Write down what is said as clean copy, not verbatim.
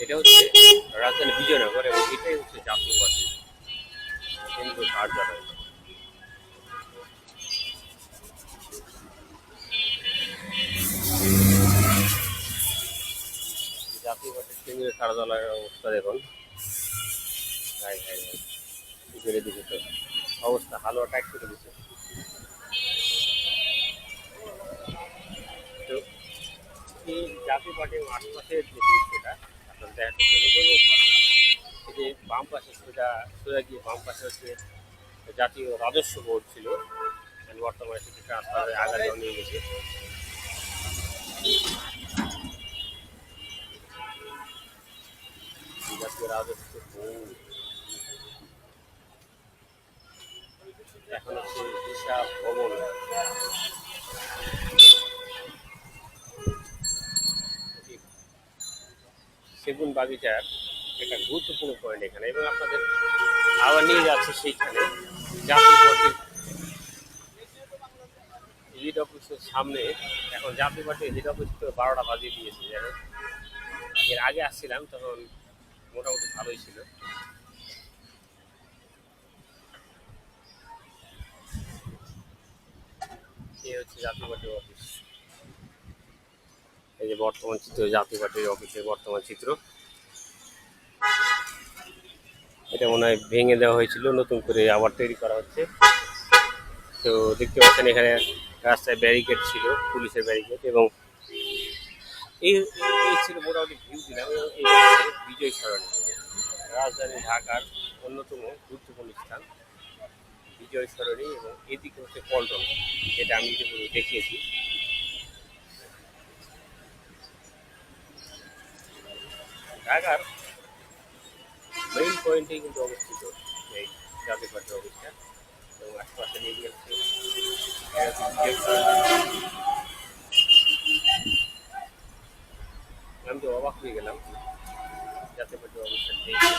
এটা হচ্ছে রাজধানী বিজয়নগর এবং এটাই হচ্ছে জাতীয় পার্টির কেন্দ্রীয় কার্যালয়। জাতীয় পার্টির কেন্দ্রীয় কার্যালয়ের অবস্থা দেখুন। হাই হাই হাই, কি করে দিছে তো অবস্থা, হালুয়া টাইট করে দিছে। তো এই জাতীয় পার্টির আশপাশের যে দৃশ্যটা আপনার দেখার চেষ্টা করবো। এই যে বাম পাশে সোজা সোজা গিয়ে বাম পাশে হচ্ছে জাতীয় রাজস্ব বোর্ড ছিল, বর্তমানে সেটি ট্রান্সফার হয়ে আগারগাঁও নিয়ে গেছে। জাতীয় রাজস্ব বোর্ড এখন হচ্ছে হিসাব ভবন। সেগুন বাগিচার একটা গুরুত্বপূর্ণ পয়েন্ট এখানে, এবং আপনাদের আবার নিয়ে যাচ্ছে সেইখানে জাতীয় পার্টির হেড অফিসের সামনে। এখন জাতীয় পার্টির হেড অফিস তো 12টা বাজিয়ে দিয়েছে। এর আগে আসছিলাম তখন মোটামুটি ভালোই ছিল। এ হচ্ছে জাতীয় পার্টির অফিস। এই যে বর্তমান চিত্র জাতীয় পার্টির অফিসের বর্তমান চিত্র। এটা মনে হয় ভেঙে দেওয়া হয়েছিল, নতুন করে আবার তৈরি করা হচ্ছে। তো দেখতে পাচ্ছেন এখানে রাস্তায় ব্যারিকেড ছিল, পুলিশের ব্যারিকেড, এবং এই এই ছিল মোটামুটি ভিউ দিলাম। এবং এটা হচ্ছে বিজয় সরণি, রাজধানী ঢাকার অন্যতম গুরুত্বপূর্ণ স্থান বিজয় সরণি, এবং এদিকে হচ্ছে পল্টন, যেটা আমি ইতিপূর্বে দেখিয়েছি। ঢাকার মেইন পয়েন্টেই কিন্তু অবস্থিত এই জাতীয় পার্টির অফিসটা, এবং আশপাশে নিয়ে গেছে বিজয় সরণি। আমি তো অবাক হয়ে গেলাম জাতীয় পার্টির অফিসটা দেখে।